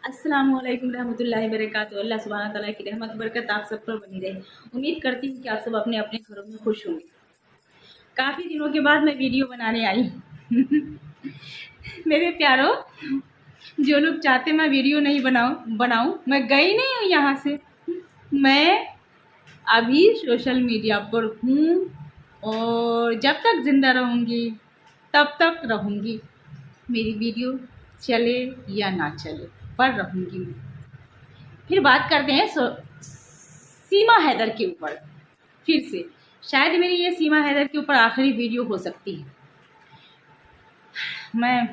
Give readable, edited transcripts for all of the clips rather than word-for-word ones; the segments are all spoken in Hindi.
अस्सलामुअलैकुम रहमतुल्लाहि वबरकातुहू। अल्लाह सुब्हानहू तआला की रहमत बरकत आप सब पर बनी रहे। उम्मीद करती हूँ कि आप सब अपने अपने घरों में खुश होंगे। काफ़ी दिनों के बाद मैं वीडियो बनाने आई हूँ। मेरे प्यारों, जो लोग चाहते मैं वीडियो नहीं बनाऊँ, मैं गई नहीं हूँ यहाँ से। मैं अभी सोशल मीडिया पर हूँ और जब तक ज़िंदा रहूँगी तब तक रहूँगी। मेरी वीडियो चले या ना चले, पर रहूँगी मैं। फिर बात करते हैं सीमा हैदर के ऊपर। फिर से शायद मेरी ये सीमा हैदर के ऊपर आखिरी वीडियो हो सकती है। मैं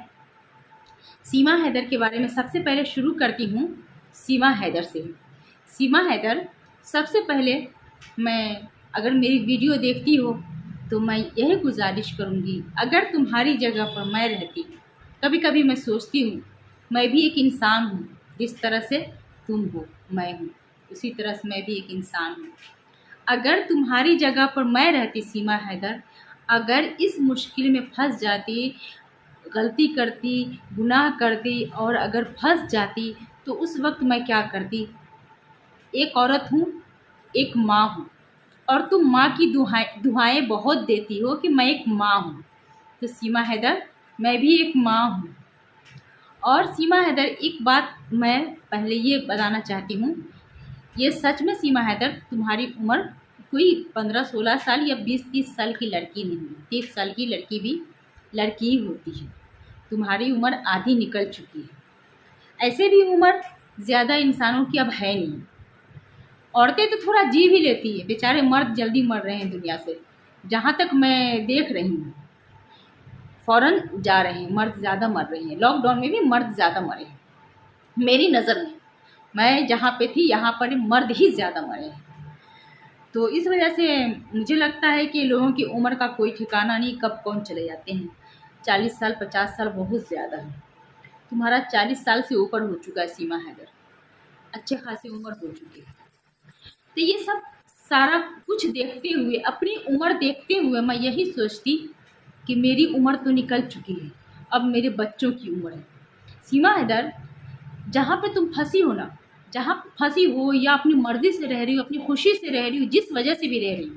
सीमा हैदर के बारे में सबसे पहले शुरू करती हूँ सीमा हैदर से। सीमा हैदर, सबसे पहले मैं, अगर मेरी वीडियो देखती हो तो मैं यही गुजारिश करूँगी, अगर तुम्हारी जगह पर मैं रहती, कभी कभी मैं सोचती हूँ मैं भी एक इंसान हूँ, जिस तरह से तुम हो मैं हूँ उसी तरह से मैं भी एक इंसान हूँ। अगर तुम्हारी जगह पर मैं रहती सीमा हैदर, अगर इस मुश्किल में फंस जाती, गलती करती, गुनाह करती और अगर फंस जाती तो उस वक्त मैं क्या करती। एक औरत हूँ, एक माँ हूँ, और तुम माँ की दुआएं बहुत देती हो कि मैं एक माँ हूँ। तो सीमा हैदर, मैं भी एक माँ हूँ। और सीमा हैदर, एक बात मैं पहले ये बताना चाहती हूँ, ये सच में सीमा हैदर, तुम्हारी उम्र कोई 15-16 साल या 20-30 साल की लड़की नहीं है। 30 साल की लड़की भी लड़की ही होती है। तुम्हारी उम्र आधी निकल चुकी है। ऐसे भी उम्र ज़्यादा इंसानों की अब है नहीं। औरतें तो थोड़ा जी भी लेती है, बेचारे मर्द जल्दी मर रहे हैं दुनिया से। जहाँ तक मैं देख रही हूँ फ़ौरन जा रहे हैं, मर्द ज़्यादा मर रहे हैं। लॉकडाउन में भी मर्द ज़्यादा मरे हैं मेरी नज़र में। मैं जहाँ पे थी यहाँ पर मर्द ही ज़्यादा मरे हैं। तो इस वजह से मुझे लगता है कि लोगों की उम्र का कोई ठिकाना नहीं, कब कौन चले जाते हैं। 40 साल 50 साल बहुत ज़्यादा है। तुम्हारा 40 साल से ऊपर हो चुका है सीमा हैदर, अच्छे खासी उम्र हो चुकी है। तो ये सब सारा कुछ देखते हुए, अपनी उम्र देखते हुए, मैं यही सोचती कि मेरी उम्र तो निकल चुकी है, अब मेरे बच्चों की उम्र है। सीमा हैदर, जहाँ पे तुम फंसी हो ना, जहाँ फंसी हो या अपनी मर्ज़ी से रह रही हो, अपनी खुशी से रह रही हो, जिस वजह से भी रह रही हो,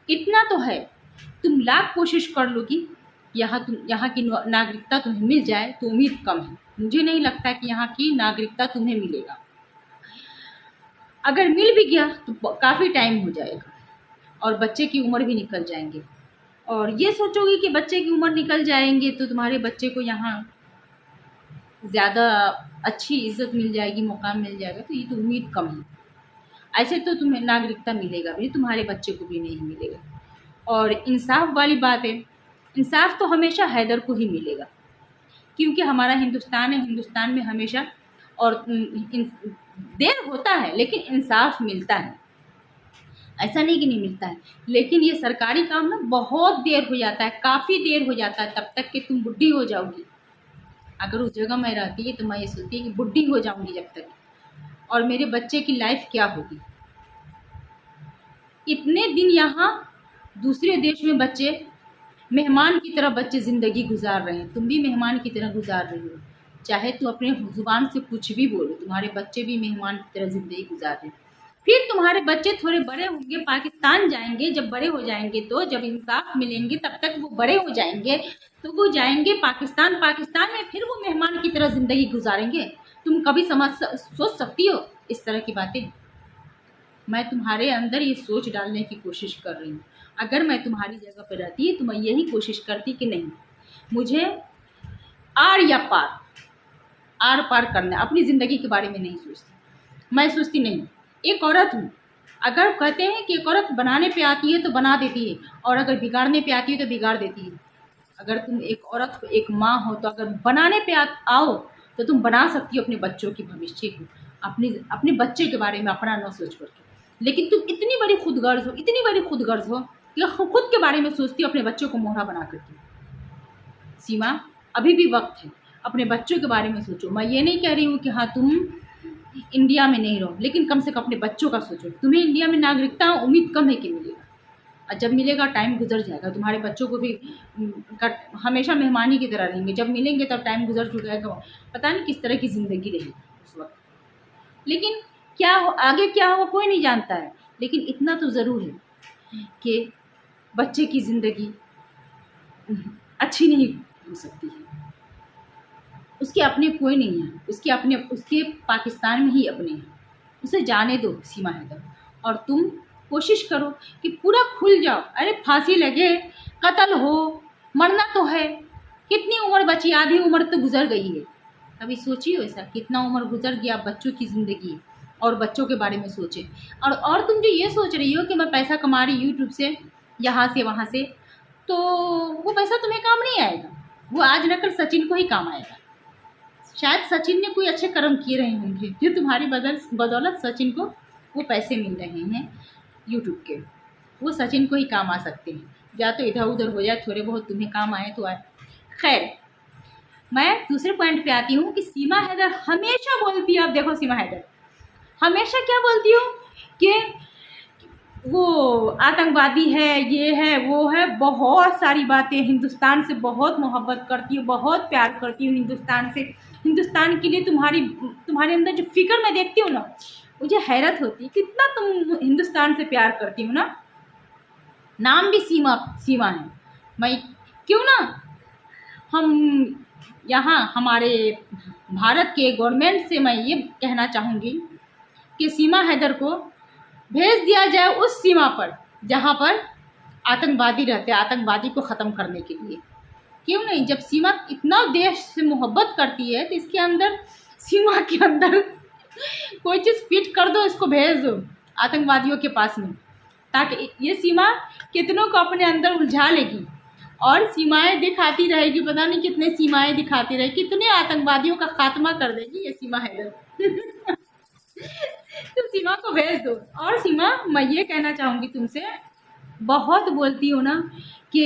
इतना तो है, तुम लाख कोशिश कर लो कि यहाँ की नागरिकता तुम्हें मिल जाए, तो उम्मीद कम है। मुझे नहीं लगता कि यहाँ की नागरिकता तुम्हें मिलेगा। अगर मिल भी गया तो काफ़ी टाइम हो जाएगा और बच्चे की उम्र भी निकल जाएंगे। और ये सोचोगे कि बच्चे की उम्र निकल जाएंगे तो तुम्हारे बच्चे को यहाँ ज़्यादा अच्छी इज़्ज़त मिल जाएगी, मुकाम मिल जाएगा, तो ये तो उम्मीद कम है। ऐसे तो तुम्हें नागरिकता मिलेगा भी, तुम्हारे बच्चे को भी नहीं मिलेगा। और इंसाफ वाली बात है, इंसाफ तो हमेशा हैदर को ही मिलेगा, क्योंकि हमारा हिंदुस्तान है। हिंदुस्तान में हमेशा और देर होता है लेकिन इंसाफ मिलता है, ऐसा नहीं कि नहीं मिलता है। लेकिन ये सरकारी काम ना बहुत देर हो जाता है, काफ़ी देर हो जाता है, तब तक कि तुम बुढ़ी हो जाओगी। अगर उस जगह मैं रहती है तो मैं ये सोचती कि बुढ़ी हो जाऊंगी जब तक, और मेरे बच्चे की लाइफ क्या होगी। इतने दिन यहाँ दूसरे देश में बच्चे मेहमान की तरह बच्चे ज़िंदगी गुजार रहे हैं, तुम भी मेहमान की तरह गुजार रही हो। चाहे तो अपने ज़ुबान से कुछ भी बोलो, तुम्हारे बच्चे भी मेहमान की तरह ज़िंदगी गुजार रहे हैं। फिर तुम्हारे बच्चे थोड़े बड़े होंगे, पाकिस्तान जाएंगे, जब बड़े हो जाएंगे तो जब इंसाफ मिलेंगे तब तक वो बड़े हो जाएंगे तो वो जाएंगे पाकिस्तान। पाकिस्तान में फिर वो मेहमान की तरह ज़िंदगी गुजारेंगे। तुम कभी सोच सकती हो इस तरह की बातें? मैं तुम्हारे अंदर ये सोच डालने की कोशिश कर रही हूँ। अगर मैं तुम्हारी जगह पर रहती तो मैं यही कोशिश करती कि नहीं, मुझे आर या पार, आर पार करना, अपनी ज़िंदगी के बारे में नहीं सोचती। मैं सोचती नहीं, एक औरत हूँ, अगर कहते हैं कि एक औरत बनाने पे आती है तो बना देती है, और अगर बिगाड़ने पे आती है तो बिगाड़ देती है। अगर तुम एक औरत हो, एक माँ हो, तो अगर बनाने पे आओ तो तुम बना सकती हो अपने बच्चों की भविष्य को, अपने बच्चे के बारे में अपना न सोच करके। लेकिन तुम इतनी बड़ी खुदगर्ज हो, इतनी बड़ी खुदगर्ज हो कि खुद के बारे में सोचती हो, अपने बच्चों को मोहरा बना करके। सीमा, अभी भी वक्त है, अपने बच्चों के बारे में सोचो। मैं ये नहीं कह रही हूँ कि हाँ तुम इंडिया में नहीं रहो, लेकिन कम से कम अपने बच्चों का सोचो। तुम्हें इंडिया में नागरिकता उम्मीद कम है कि मिलेगा, और जब मिलेगा टाइम गुजर जाएगा। तुम्हारे बच्चों को भी हमेशा मेहमानी की तरह रहेंगे, जब मिलेंगे तब टाइम गुजर चुका है, तो पता नहीं किस तरह की ज़िंदगी रहेगी। उस वक्त। लेकिन आगे क्या होगा कोई नहीं जानता है, लेकिन इतना तो ज़रूर है कि बच्चे की ज़िंदगी अच्छी नहीं हो सकती है। उसके अपने कोई नहीं है, उसके पाकिस्तान में ही अपने हैं। उसे जाने दो सीमा हैदर, और तुम कोशिश करो कि पूरा खुल जाओ। अरे फांसी लगे, कत्ल हो, मरना तो है। कितनी उम्र बची, आधी उम्र तो गुजर गई है। कभी सोची हो ऐसा, कितना उम्र गुजर गया, बच्चों की ज़िंदगी और बच्चों के बारे में सोचे। और तुम जो ये सोच रही हो कि मैं पैसा कमा रही यूट्यूब से, यहाँ से वहाँ से, तो वो पैसा तुम्हें काम नहीं आएगा। वो आज न कल सचिन को ही काम आएगा। शायद सचिन ने कोई अच्छे कर्म किए रहे होंगे जो तुम्हारी बदौलत सचिन को वो पैसे मिल रहे हैं यूट्यूब के। वो सचिन को ही काम आ सकते हैं, या तो इधर उधर हो जाए, थोड़े बहुत तुम्हें काम आए तो आए। खैर, मैं दूसरे पॉइंट पे आती हूँ कि सीमा हैदर हमेशा बोलती है, अब देखो सीमा हैदर हमेशा क्या बोलती हो कि वो आतंकवादी है, ये है, वो है, बहुत सारी बातें। हिंदुस्तान से बहुत मोहब्बत करती हूँ, बहुत प्यार करती हूँ हिंदुस्तान से। हिंदुस्तान के लिए तुम्हारे अंदर जो फिक्र मैं देखती हूँ ना, मुझे हैरत होती है कितना तुम हिंदुस्तान से प्यार करती हो ना। नाम भी सीमा है। मैं क्यों ना हम यहाँ हमारे भारत के गवर्नमेंट से मैं ये कहना चाहूँगी कि सीमा हैदर को भेज दिया जाए उस सीमा पर जहाँ पर आतंकवादी रहते हैं, आतंकवादी को ख़त्म करने के लिए। क्यों नहीं, जब सीमा इतना देश से मोहब्बत करती है तो इसके अंदर, सीमा के अंदर कोई चीज़ फिट कर दो, इसको भेज दो आतंकवादियों के पास में, ताकि ये सीमा कितनों को अपने अंदर उलझा लेगी और सीमाएं दिखाती रहेगी। पता नहीं कितने सीमाएं दिखाती रहेगी, कितने आतंकवादियों का खात्मा कर देगी ये सीमा हैदर। तुम सीमा को भेज दो। और सीमा, मैं ये कहना चाहूँगी तुमसे, बहुत बोलती हो ना कि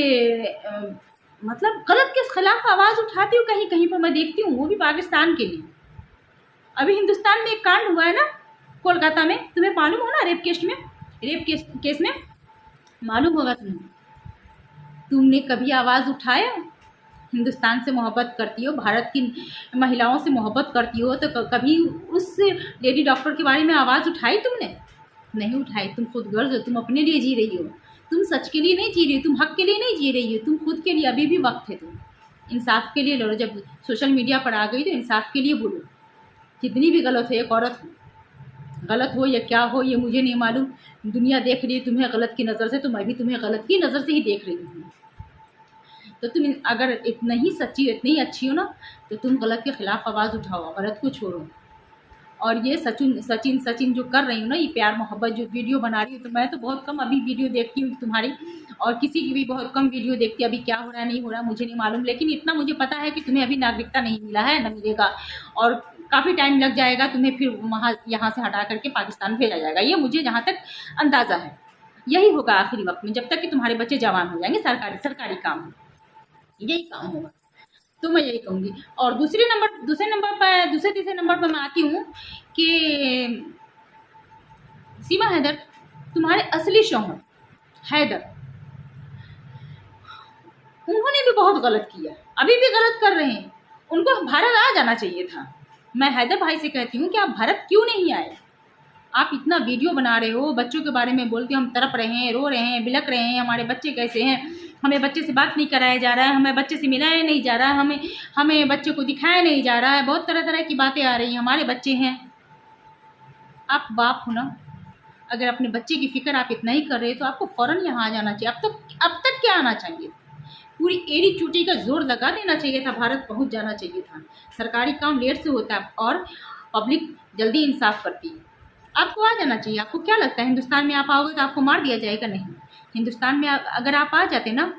मतलब गलत के खिलाफ आवाज़ उठाती हूँ कहीं कहीं पर, मैं देखती हूँ, वो भी पाकिस्तान के लिए। अभी हिंदुस्तान में एक कांड हुआ है ना कोलकाता में, तुम्हें मालूम हो ना, रेप केस में मालूम होगा तुम्हें। तुमने कभी आवाज़ उठाया? हिंदुस्तान से मोहब्बत करती हो, भारत की महिलाओं से मोहब्बत करती हो, तो कभी उस लेडी डॉक्टर के बारे में आवाज़ उठाई तुमने? नहीं उठाई। तुम खुद गर्ज हो, तुम अपने लिए जी रही हो, तुम सच के लिए नहीं जी रही हो, तुम हक के लिए नहीं जी रही हो, तुम खुद के लिए। अभी भी वक्त है, तुम इंसाफ के लिए लड़ो। जब सोशल मीडिया पर आ गई तो इंसाफ के लिए बोलो। कितनी भी गलत हो एक औरत हो, गलत हो या क्या हो ये मुझे नहीं मालूम, दुनिया देख रही है तुम्हें गलत की नज़र से, तो मैं भी तुम्हें गलत की नज़र से ही देख रही हूँ। तो तुम अगर इतना ही सच्ची, इतनी ही अच्छी हो ना, तो तुम गलत के ख़िलाफ़ आवाज़ उठाओ, गलत को छोड़ो। और ये सचिन जो कर रही हूँ ना, ये प्यार मोहब्बत जो वीडियो बना रही हूँ, तो मैं तो बहुत कम अभी वीडियो देखती हूँ तुम्हारी, और किसी की भी बहुत कम वीडियो देखती। अभी क्या हो रहा है नहीं हो रहा मुझे नहीं मालूम, लेकिन इतना मुझे पता है कि तुम्हें अभी नागरिकता नहीं मिला है, न मिलेगा, और काफ़ी टाइम लग जाएगा तुम्हें, फिर यहाँ से हटा करके पाकिस्तान भेजा जाएगा। ये मुझे जहाँ तक अंदाज़ा है, यही होगा आखिरी वक्त में, जब तक कि तुम्हारे बच्चे जवान हो जाएंगे, सरकारी काम यही काम होगा। तो मैं यही कहूँगी। और दूसरे तीसरे नंबर पर मैं आती हूँ कि सीमा हैदर, तुम्हारे असली शौहर हैदर, उन्होंने भी बहुत गलत किया, अभी भी गलत कर रहे हैं। उनको भारत आ जाना चाहिए था। मैं हैदर भाई से कहती हूँ कि आप भारत क्यों नहीं आए? आप इतना वीडियो बना रहे हो, बच्चों के बारे में बोलते हो, हम तड़प रहे हैं, रो रहे हैं, बिलक रहे हैं, हमारे बच्चे कैसे हैं, हमें बच्चे से बात नहीं कराया जा रहा है, हमें बच्चे से मिलाया नहीं जा रहा है, हमें बच्चे को दिखाया नहीं जा रहा है, बहुत तरह तरह की बातें आ रही हैं, हमारे बच्चे हैं। आप बाप हो ना, अगर अपने बच्चे की फ़िक्र आप इतना ही कर रहे हो तो आपको फ़ौरन यहाँ आ जाना चाहिए। अब तक क्या आना चाहिए, पूरी एड़ी चूटी का जोर लगा देना चाहिए था, भारत पहुँच जाना चाहिए था। सरकारी काम लेट से होता है और पब्लिक जल्दी इंसाफ करती है। आपको आ जाना चाहिए। आपको क्या लगता है हिंदुस्तान में आप आओगे तो आपको मार दिया जाएगा? नहीं, हिंदुस्तान में अगर आप आ जाते ना,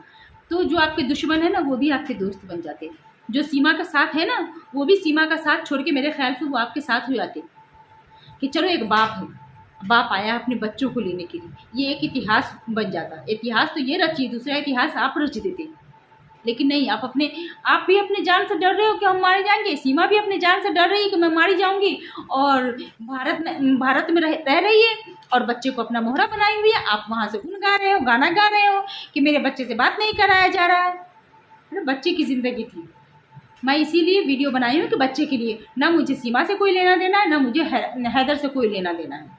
तो जो आपके दुश्मन है ना, वो भी आपके दोस्त बन जाते। जो सीमा का साथ है ना, वो भी सीमा का साथ छोड़ के मेरे ख्याल से वो आपके साथ हो जाते कि चलो एक बाप है, बाप आया अपने बच्चों को लेने के लिए, ये एक इतिहास बन जाता। इतिहास तो ये रचिए, दूसरा इतिहास आप रच देते। लेकिन नहीं, आप भी अपने जान से डर रहे हो कि हम मारे जाएंगे, सीमा भी अपने जान से डर रही है कि मैं मारी जाऊंगी, और भारत में रह रही है और बच्चे को अपना मोहरा बनाई हुई है। आप वहाँ से गाना गा रहे हो कि मेरे बच्चे से बात नहीं कराया जा रहा है। अरे बच्चे की ज़िंदगी थी, मैं इसीलिए वीडियो बनाई हूँ कि बच्चे के लिए, ना मुझे सीमा से कोई लेना देना है, ना मुझे हैदर से कोई लेना देना है।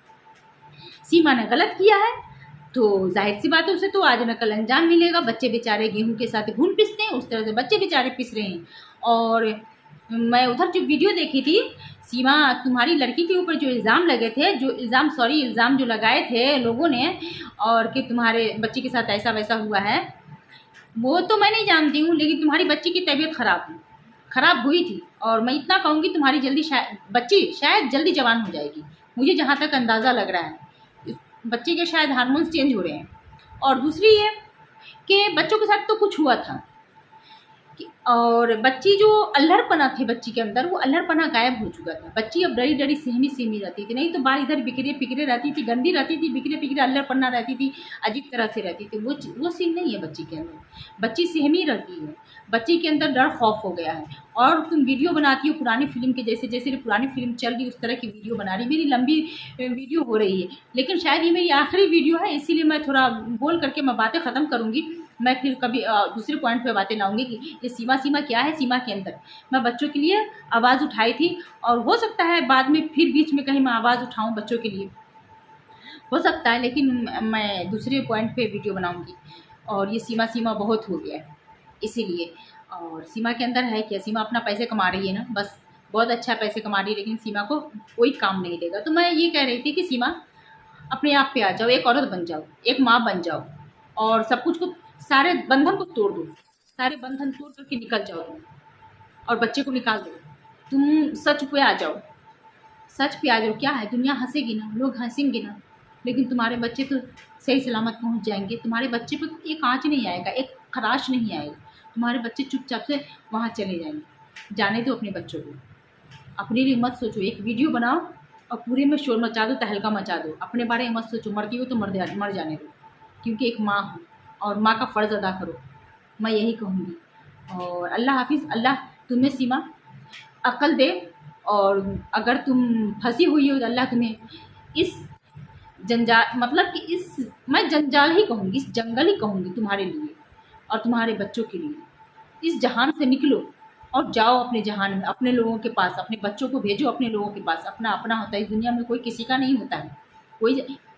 सीमा ने गलत किया है तो जाहिर सी बात है उसे तो आज न कल अंजाम मिलेगा। बच्चे बेचारे गेहूं के साथ घुन पिसते हैं, उस तरह से बच्चे बेचारे पिस रहे हैं। और मैं उधर जो वीडियो देखी थी, सीमा तुम्हारी लड़की के ऊपर जो इल्ज़ाम लगे थे, इल्ज़ाम जो लगाए थे लोगों ने, और कि तुम्हारे बच्चे के साथ ऐसा वैसा हुआ है, वो तो मैं नहीं जानती हूँ, लेकिन तुम्हारी बच्ची की तबीयत ख़राब हुई थी। और मैं इतना कहूँगी तुम्हारी बच्ची शायद जल्दी जवान हो जाएगी। मुझे जहाँ तक अंदाज़ा लग रहा है बच्चे के शायद हार्मोन्स चेंज हो रहे हैं। और दूसरी ये कि बच्चों के साथ तो कुछ हुआ था और बच्ची जो अल्हड़पना थे बच्ची के अंदर, वो अल्हड़पना गायब हो चुका था। बच्ची अब डरी डरी सहमी रहती थी, नहीं तो बाल इधर बिखरे पिकरे रहती थी, गंदी रहती थी, बिखरे पिकरे अल्हड़पना रहती थी, अजीब तरह से रहती थी। वो सीन नहीं है बच्ची के अंदर। बच्ची सहमी रहती है, बच्ची के अंदर डर खौफ हो गया है। और तुम वीडियो बनाती हो पुरानी फिल्म के जैसे, जैसे पुरानी फिल्म चल रही उस तरह की वीडियो बना रही। मेरी लंबी वीडियो हो रही है, लेकिन शायद ये मेरी आखिरी वीडियो है, इसीलिए मैं थोड़ा बोल करके मैं बातें ख़त्म करूँगी। मैं फिर कभी दूसरे पॉइंट पे बातें लाऊंगी कि ये सीमा क्या है। सीमा के अंदर मैं बच्चों के लिए आवाज़ उठाई थी, और हो सकता है बाद में फिर बीच में कहीं मैं आवाज़ उठाऊं बच्चों के लिए, हो सकता है, लेकिन मैं दूसरे पॉइंट पे वीडियो बनाऊंगी। और ये सीमा बहुत हो गया है इसीलिए। और सीमा के अंदर है क्या, सीमा अपना पैसे कमा रही है ना, बस बहुत अच्छा पैसे कमा रही है, लेकिन सीमा को कोई काम नहीं देगा। तो मैं ये कह रही थी कि सीमा अपने आप पे आ जाओ, एक औरत बन जाओ, एक माँ बन जाओ, और सब कुछ को, सारे बंधन को तोड़ दो, सारे बंधन तोड़ करके निकल जाओ तुम, और बच्चे को निकाल दो। तुम सच पे आ जाओ, सच पे आ जाओ। क्या है, दुनिया हंसेगी ना, लोग हंसेंगे ना, लेकिन तुम्हारे बच्चे तो सही सलामत पहुंच जाएंगे। तुम्हारे बच्चे पे एक आँच नहीं आएगा, एक खराश नहीं आएगा। तुम्हारे बच्चे चुपचाप से वहाँ चले जाएंगे। जाने दो अपने बच्चों को, अपने लिए मत सोचो। एक वीडियो बनाओ और पूरे में शोर मचा दो, तहलका मचा दो, अपने बारे में मत सोचो। मरती हो तो मर जाने दो, क्योंकि एक माँ हो और माँ का फ़र्ज़ अदा करो, मैं यही कहूँगी। और अल्लाह हाफिज़। अल्लाह तुम्हें सीमा अक्ल दे, और अगर तुम फंसी हुई हो तो अल्लाह तुम्हें इस जंजाल, मतलब कि इस, मैं जंजाल ही कहूँगी, इस जंगल ही कहूँगी तुम्हारे लिए और तुम्हारे बच्चों के लिए। इस जहान से निकलो और जाओ अपने जहान में, अपने लोगों के पास, अपने बच्चों को भेजो अपने लोगों के पास। अपना होता है इस दुनिया में, कोई किसी का नहीं होता है,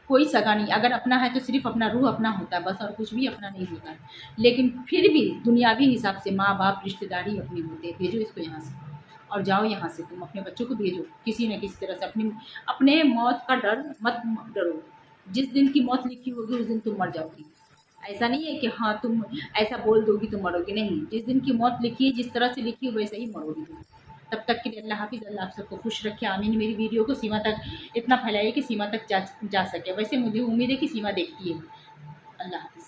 कोई सगा नहीं। अगर अपना है तो सिर्फ अपना रूह अपना होता है बस, और कुछ भी अपना नहीं होता है। लेकिन फिर भी दुनियावी हिसाब से माँ बाप रिश्तेदारी अपने होते हैं। भेजो इसको यहाँ से, और जाओ यहाँ से, तुम अपने बच्चों को भेजो किसी न किसी तरह से। अपने मौत का डर मत डरो, जिस दिन की मौत लिखी होगी उस दिन तुम मर जाओगी। ऐसा नहीं है कि हाँ तुम ऐसा बोल दोगी तो मरोगी, नहीं, जिस दिन की मौत लिखी है, जिस तरह से लिखी है वैसे ही मरोगी तुम। तब तक के लिए अल्लाह हाफिज़। अल्लाह आप सबको खुश रखे, आमीन। मेरी वीडियो को सीमा तक इतना फैलाइए कि सीमा तक जा सके। वैसे मुझे उम्मीद है कि सीमा देखती है। अल्लाह हाफिज़।